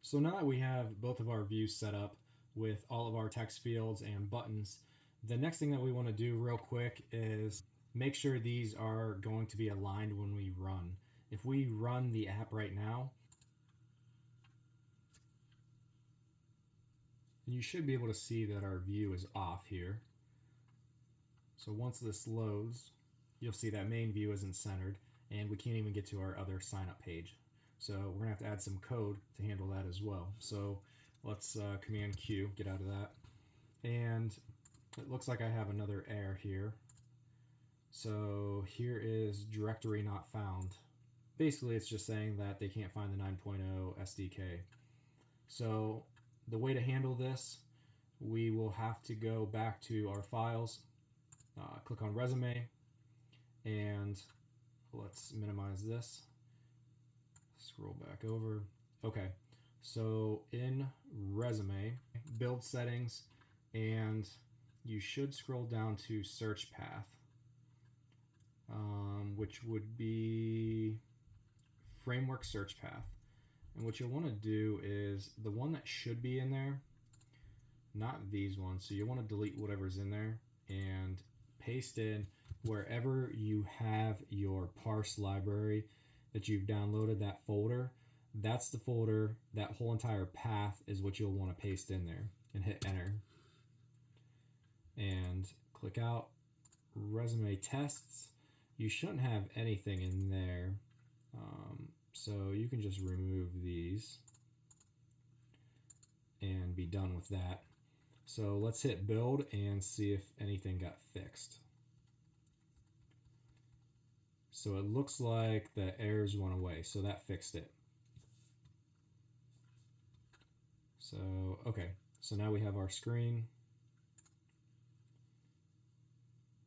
So now that we have both of our views set up with all of our text fields and buttons, the next thing that we want to do real quick is make sure these are going to be aligned when we run. If we run the app right now, you should be able to see that our view is off here. So once this loads, you'll see that main view isn't centered, and we can't even get to our other sign up page. So we're gonna have to add some code to handle that as well. So let's Command Q, get out of that. And it looks like I have another error here. So here is directory not found. Basically, it's just saying that they can't find the 9.0 SDK. So the way to handle this, we will have to go back to our files, click on resume, and let's minimize this. Scroll back over. Okay, so in resume, build settings, and you should scroll down to search path, which would be framework search path. And what you'll want to do is the one that should be in there, not these ones. So you want to delete whatever's in there and paste in wherever you have your Parse library that you've downloaded, that folder. That's the folder. That whole entire path is what you'll want to paste in there, and hit enter. And click out resume tests. You shouldn't have anything in there. So you can just remove these and be done with that. So let's hit build and see if anything got fixed. So it looks like the errors went away, so that fixed it. So, okay, so now we have our screen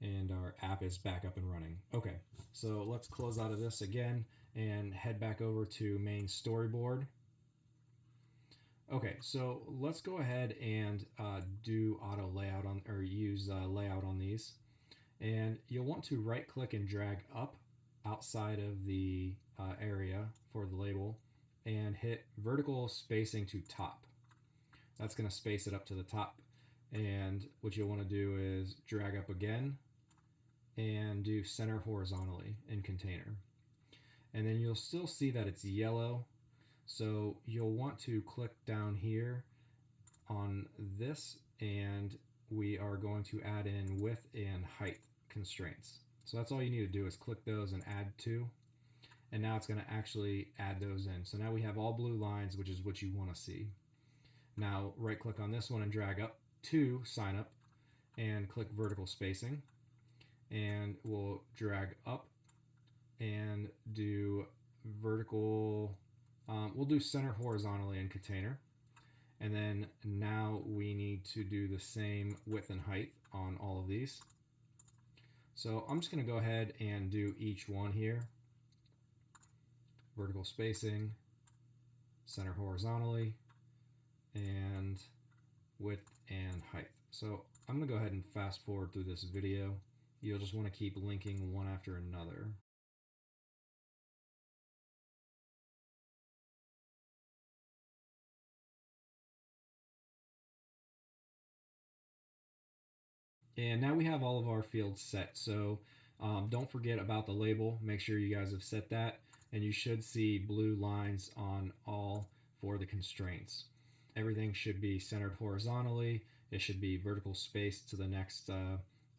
and our app is back up and running. Okay, so let's close out of this again and head back over to main storyboard. Okay, so let's go ahead and do auto layout on, or use layout on these. And you'll want to right click and drag up outside of the area for the label and hit vertical spacing to top. That's going to space it up to the top. And what you'll want to do is drag up again and do center horizontally in container. And then you'll still see that it's yellow. So you'll want to click down here on this, and we are going to add in width and height constraints. So that's all you need to do is click those and add to, and now it's going to actually add those in. So now we have all blue lines, which is what you want to see. Now right click on this one and drag up to sign up and click vertical spacing, and we'll drag up and do vertical, we'll do center horizontally in container. And then now we need to do the same width and height on all of these. So I'm just going to go ahead and do each one here. Vertical spacing, center horizontally, and width and height. So I'm going to go ahead and fast forward through this video. You'll just want to keep linking one after another. And now we have all of our fields set. So don't forget about the label. Make sure you guys have set that. And you should see blue lines on all for the constraints. Everything should be centered horizontally. It should be vertical spaced to the next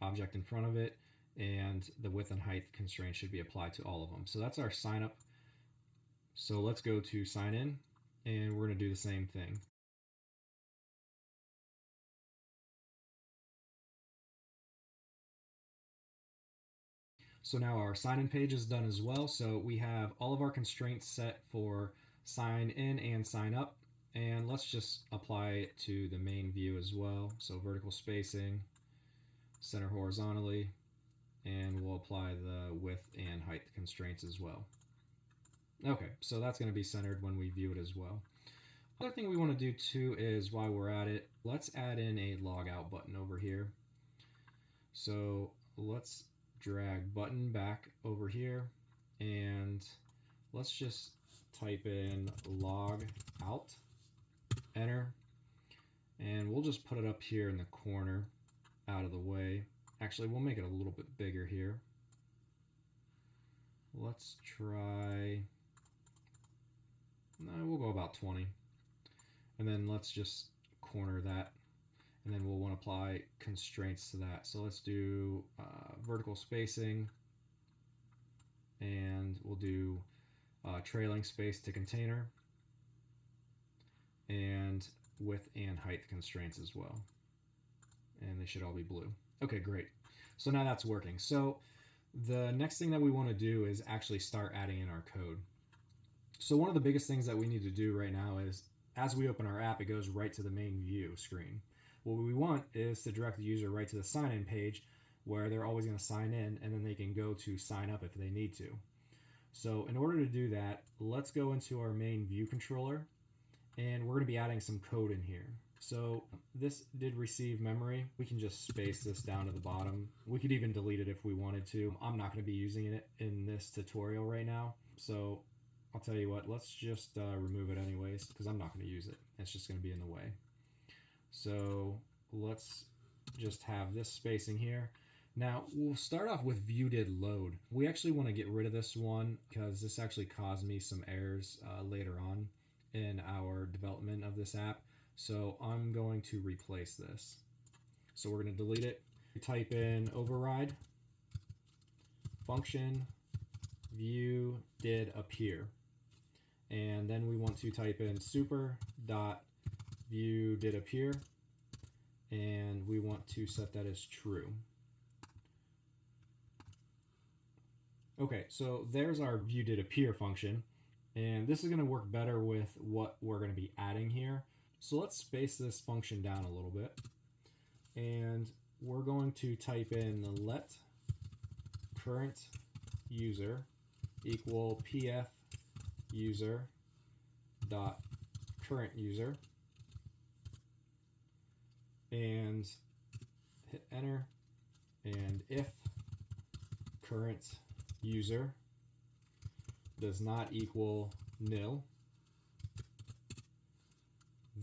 object in front of it. And the width and height constraint should be applied to all of them. So that's our sign up. So let's go to sign in, and we're going to do the same thing. So now our sign in page is done as well. So we have all of our constraints set for sign in and sign up. And let's just apply it to the main view as well. So vertical spacing, center horizontally, and we'll apply the width and height constraints as well. Okay, so that's going to be centered when we view it as well. Other thing we want to do too is, while we're at it, let's add in a logout button over here. So let's drag button back over here, and let's just type in log out. enter, and we'll just put it up here in the corner out of the way. Actually, we'll make it a little bit bigger here. Let's try, no, we'll go about 20. And then let's just corner that. And then we'll want to apply constraints to that. So let's do vertical spacing, and we'll do trailing space to container, and width and height constraints as well. And they should all be blue. Okay, great. So now that's working. So the next thing that we want to do is actually start adding in our code. So one of the biggest things that we need to do right now is, as we open our app, it goes right to the main view screen. What we want is to direct the user right to the sign-in page, where they're always going to sign in, and then they can go to sign up if they need to. So in order to do that, let's go into our main view controller, and we're going to be adding some code in here. So this did receive memory. We can just space this down to the bottom. We could even delete it if we wanted to. I'm not going to be using it in this tutorial right now. So I'll tell you what, let's just remove it anyways, because I'm not going to use it. It's just going to be in the way. So let's just have this spacing here. Now we'll start off with view.Did.Load. We actually want to get rid of this one because this actually caused me some errors later on in our development of this app. So I'm going to replace this. So we're going to delete it. Type in override function view did appear, and then we want to type in super dot view did appear, and we want to set that as true. Okay, so there's our view did appear function, and this is going to work better with what we're going to be adding here. So let's space this function down a little bit, and we're going to type in let current user equal pf user dot current user, and hit enter. And if current user does not equal nil,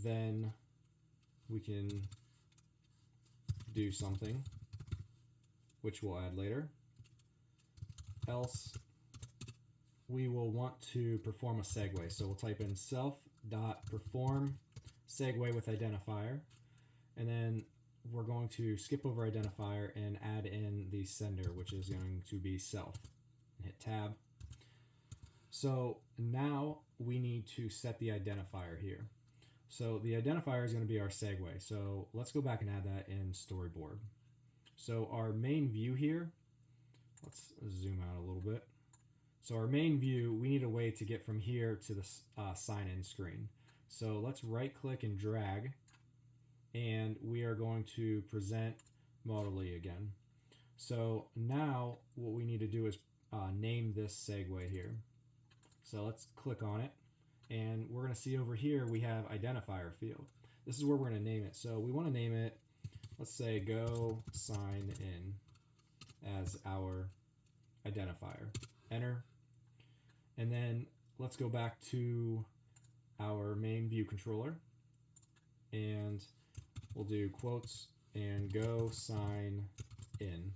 then we can do something which we'll add later. Else we will want to perform a segue. So we'll type in self.perform segue with identifier, and then we're going to skip over identifier and add in the sender, which is going to be self, and hit tab. So now we need to set the identifier here. So the identifier is going to be our segue. So let's go back and add that in storyboard. So our main view here, let's zoom out a little bit. So our main view, we need a way to get from here to the sign-in screen. So let's right-click and drag, and we are going to present modally again. So now what we need to do is name this segue here. So let's click on it, and we're going to see over here we have identifier field. This is where we're going to name it. So we want to name it, let's say go sign in as our identifier. Enter. And then let's go back to our main view controller, and we'll do quotes and go sign in.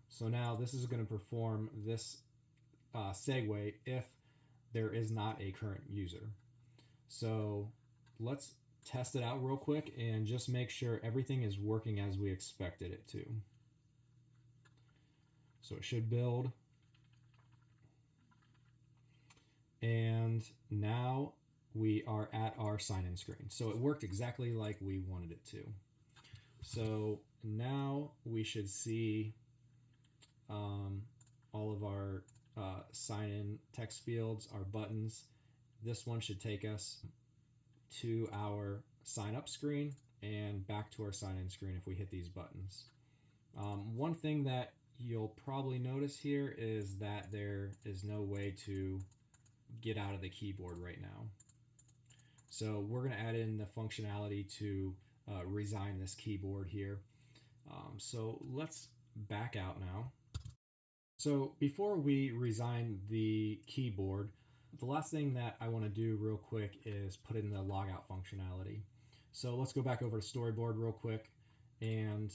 So now this is going to perform this segue if there is not a current user. So let's test it out real quick and just make sure everything is working as we expected it to. So it should build. And now we are at our sign-in screen. So it worked exactly like we wanted it to. So now we should see all of our sign-in text fields, our buttons. This one should take us to our sign-up screen and back to our sign-in screen if we hit these buttons. One thing that you'll probably notice here is that there is no way to get out of the keyboard right now. So we're going to add in the functionality to resign this keyboard here. So let's back out now. So before we resign the keyboard, The last thing that I want to do real quick is put in the logout functionality. So let's go back over to Storyboard real quick, and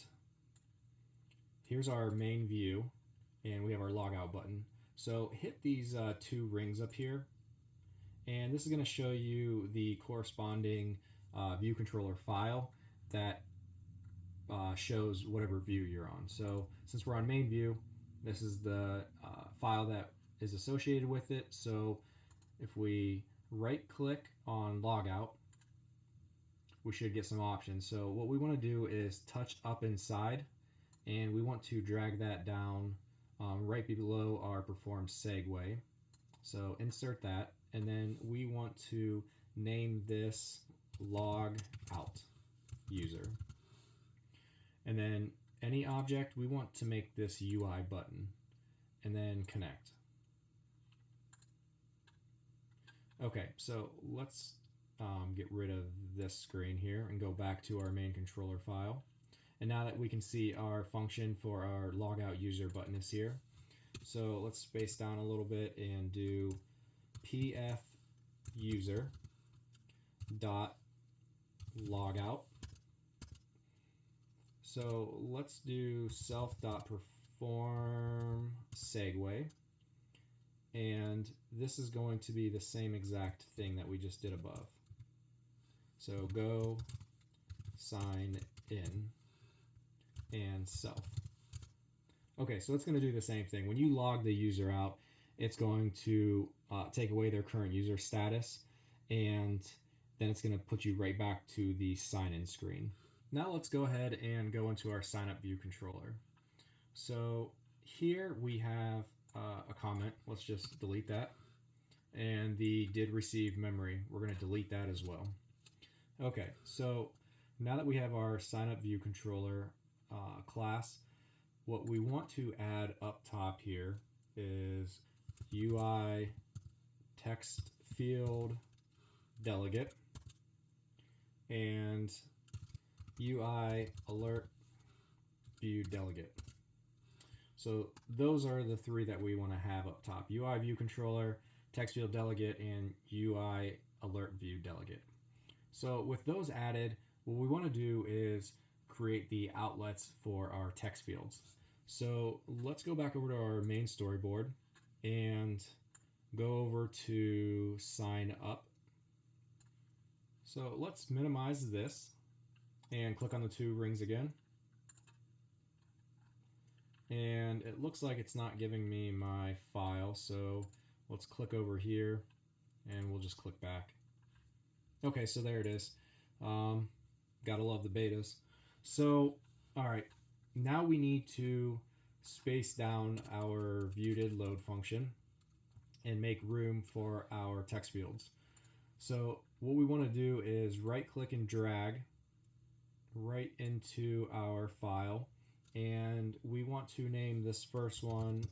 here's our main view, and we have our logout button. So hit these two rings up here, and this is going to show you the corresponding view controller file that shows whatever view you're on. So since we're on main view, this is the file that is associated with it. So if we right click on logout, we should get some options. So what we want to do is touch up inside, and we want to drag that down right below our perform segue. So insert that, and then we want to name this log out user. And then any object, we want to make this UI button, and then connect. Okay, so let's get rid of this screen here and go back to our main controller file. And now that we can see our function for our logout user button is here. So let's space down a little bit and do pf user dot logout. So let's do self.perform segue, and this is going to be the same exact thing that we just did above. So go sign in and self. Okay, so it's going to do the same thing. When you log the user out, it's going to take away their current user status, and then it's going to put you right back to the sign-in screen. Now let's go ahead and go into our sign-up view controller. So here we have a comment. Let's just delete that. And the did receive memory, we're going to delete that as well. Okay, so now that we have our sign-up view controller class, what we want to add up top here is UI text field delegate and UI alert view delegate. So those are the three that we want to have up top: UI view controller, text field delegate, and UI alert view delegate. So with those added, what we want to do is create the outlets for our text fields. So let's go back over to our main storyboard and go over to sign up. So let's minimize this and click on the two rings again. And it looks like it's not giving me my file, so let's click over here and we'll just click back. Okay, so there it is. Gotta love the betas. So, all right, now we need to space down our viewDidLoad function and make room for our text fields. So what we want to do is right click and drag right into our file, and we want to name this first one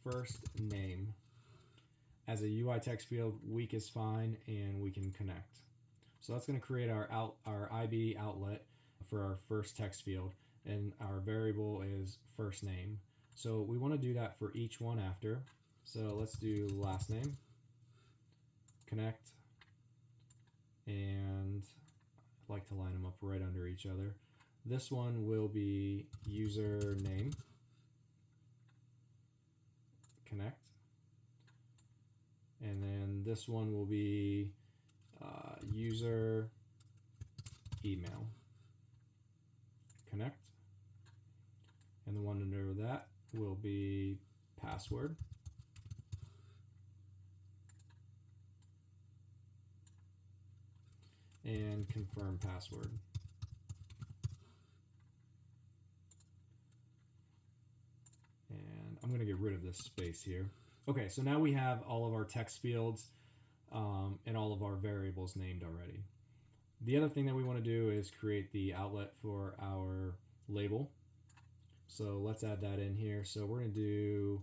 first name. As a UI text field, weak is fine, and we can connect. So that's going to create our IB outlet for our first text field, and our variable is first name. So we want to do that for each one after. So let's do last name, connect, and I'd like to line them up right under each other. This one will be username, connect, and then this one will be user email, connect, and the one under that will be password, and confirm password. And I'm going to get rid of this space here. Okay, so now we have all of our text fields and all of our variables named already. The other thing that we want to do is create the outlet for our label. So let's add that in here. So we're going to do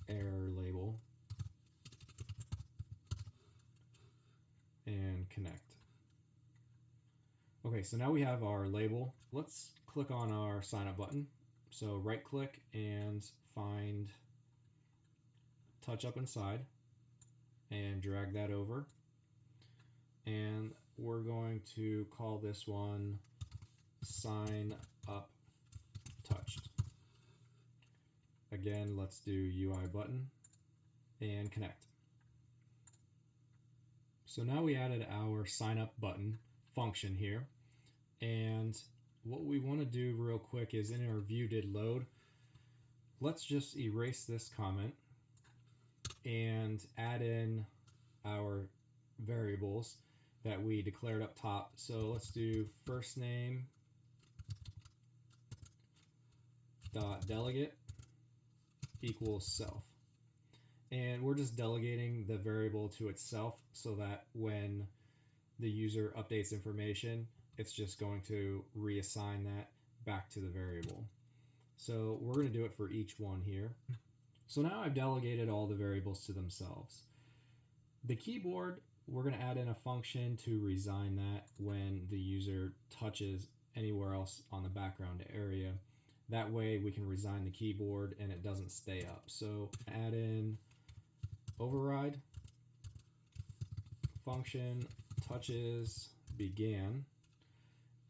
error label and connect. Okay, so now we have our label. Let's click on our sign up button. So right click and find touch up inside. and drag that over. And we're going to call this one sign up touched. Again, let's do UI button and connect. So now we added our sign up button function here, and what we want to do real quick is in our view did load, let's just erase this comment and add in our variables that we declared up top. So let's do first name dot delegate equals self. And we're just delegating the variable to itself so that when the user updates information, it's just going to reassign that back to the variable. So we're going to do it for each one here. So now I've delegated all the variables to themselves. The keyboard, we're going to add in a function to resign that when the user touches anywhere else on the background area. That way we can resign the keyboard and it doesn't stay up. So add in override function touches began,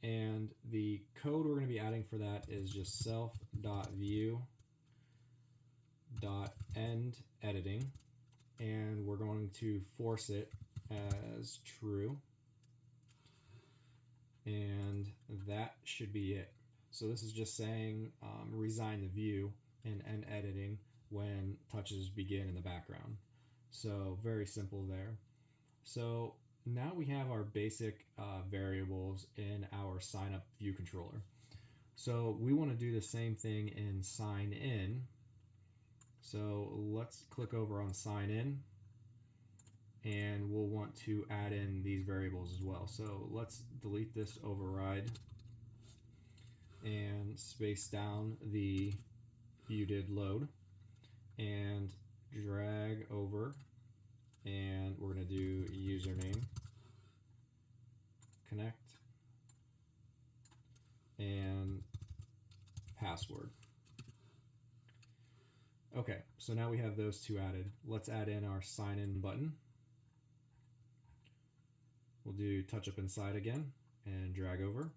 and the code we're going to be adding for that is just self.view.end editing, and we're going to force it as true, and that should be it. So this is just saying resign the view and end editing when touches begin in the background. So very simple there. So now we have our basic variables in our sign up view controller. So we want to do the same thing in sign in. So let's click over on sign in, and we'll want to add in these variables as well. So let's delete this override and space down the view did load and drag over, and we're going to do username connect and password. Okay, so now we have those two added. Let's add in our sign in button. We'll do touch up inside again and drag over,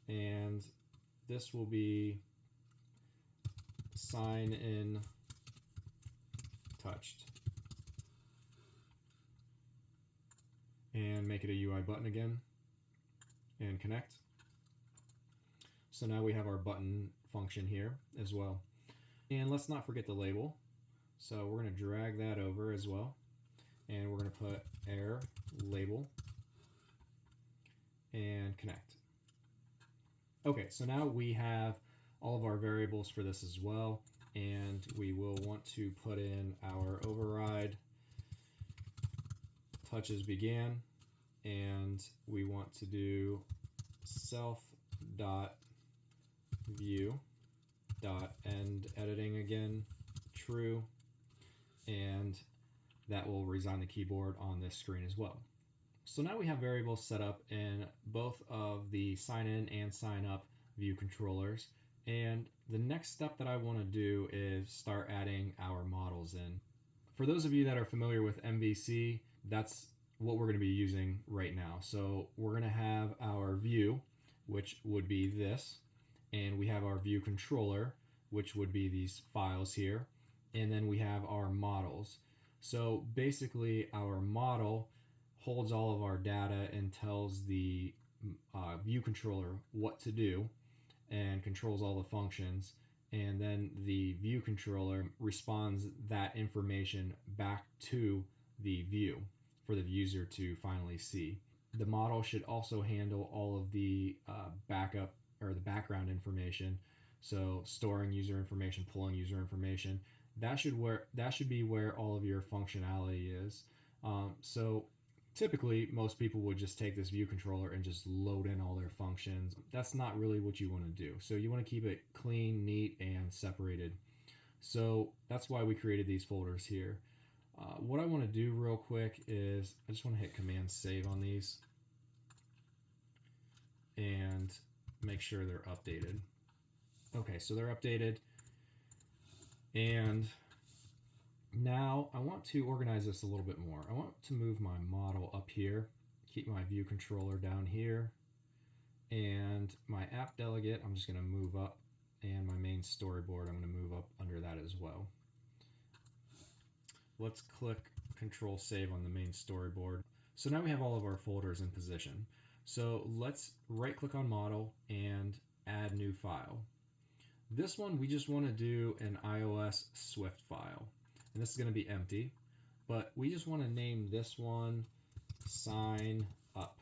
and this will be sign in touched, and make it a UI button again and connect. So now we have our button function here as well. And let's not forget the label. So we're going to drag that over as well, and we're going to put error label and connect. Okay, so now we have all of our variables for this as well, and we will want to put in our override touches began, and we want to do self.view.end editing again true, and that will resign the keyboard on this screen as well. So now we have variables set up in both of the sign in and sign up view controllers, and the next step that I want to do is start adding our models in. For those of you that are familiar with MVC, that's what we're going to be using right now. So we're going to have our view, which would be this, and we have our view controller, which would be these files here, and then we have our models. So basically our model holds all of our data and tells the view controller what to do and controls all the functions, and then the view controller responds that information back to the view for the user to finally see. The model should also handle all of the backup or the background information, so storing user information, pulling user information. That should be where all of your functionality is. So typically most people would just take this view controller and just load in all their functions. That's not really what you want to do. So you want to keep it clean, neat, and separated. So that's why we created these folders here. What I want to do real quick is I just want to hit Command Save on these and make sure they're updated. Okay, so they're updated, and Now I want to organize this a little bit more. I want to move my model up here, keep my view controller down here, and my app delegate I'm just going to move up, and my main storyboard I'm going to move up under that as well. Let's click Control Save on the main storyboard. So now we have all of our folders in position. So let's right click on model and add new file. This one we just want to do an iOS Swift file, and this is going to be empty, but we just want to name this one sign up.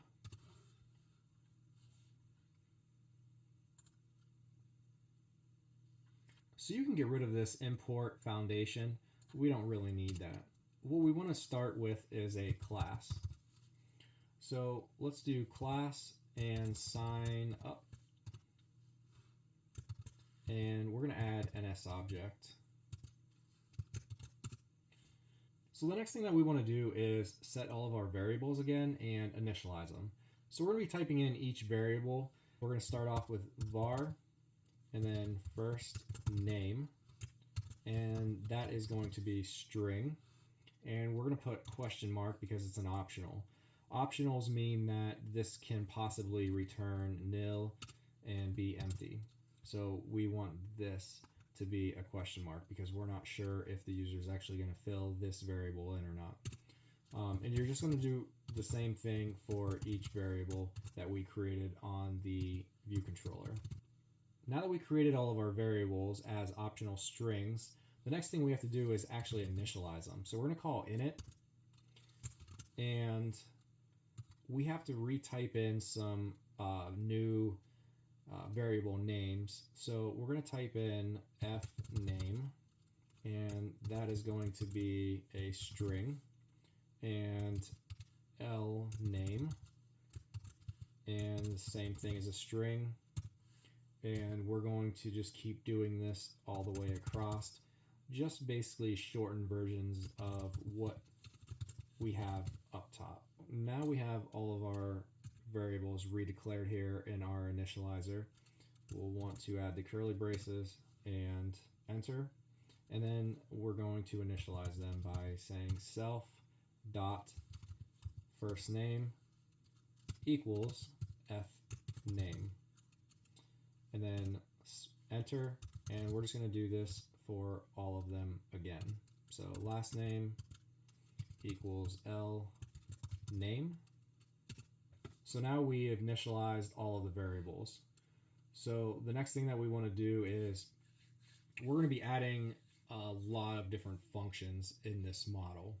So you can get rid of this import foundation. We don't really need that. What we want to start with is a class. So let's do class and sign up. And we're going to add NS object. So the next thing that we want to do is set all of our variables again and initialize them. So we're going to be typing in each variable. We're going to start off with var and then first name, and that is going to be string, and we're going to put question mark because it's an optional. Optionals mean that this can possibly return nil and be empty. So we want this to be a question mark because we're not sure if the user is actually going to fill this variable in or not. And you're just going to do the same thing for each variable that we created on the view controller. Now that we created all of our variables as optional strings, the next thing we have to do is actually initialize them. So we're going to call init, and we have to retype in some new variable names. So we're going to type in fname, and that is going to be a string, and lname, and the same thing as a string. And we're going to just keep doing this all the way across, just basically shortened versions of what we have up top. Now we have all of our variables redeclared here in our initializer. We'll want to add the curly braces and enter, and then we're going to initialize them by saying self dot first name equals fname, and then enter, and we're just going to do this for all of them again. So last name equals lname. So now we have initialized all of the variables. So the next thing that we want to do is we're going to be adding a lot of different functions in this model.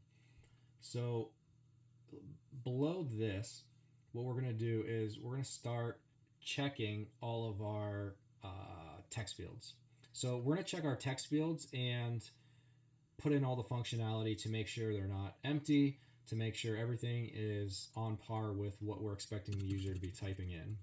So below this, what we're going to do is we're going to start checking all of our text fields. So we're going to check our text fields and put in all the functionality to make sure they're not empty, to make sure everything is on par with what we're expecting the user to be typing in.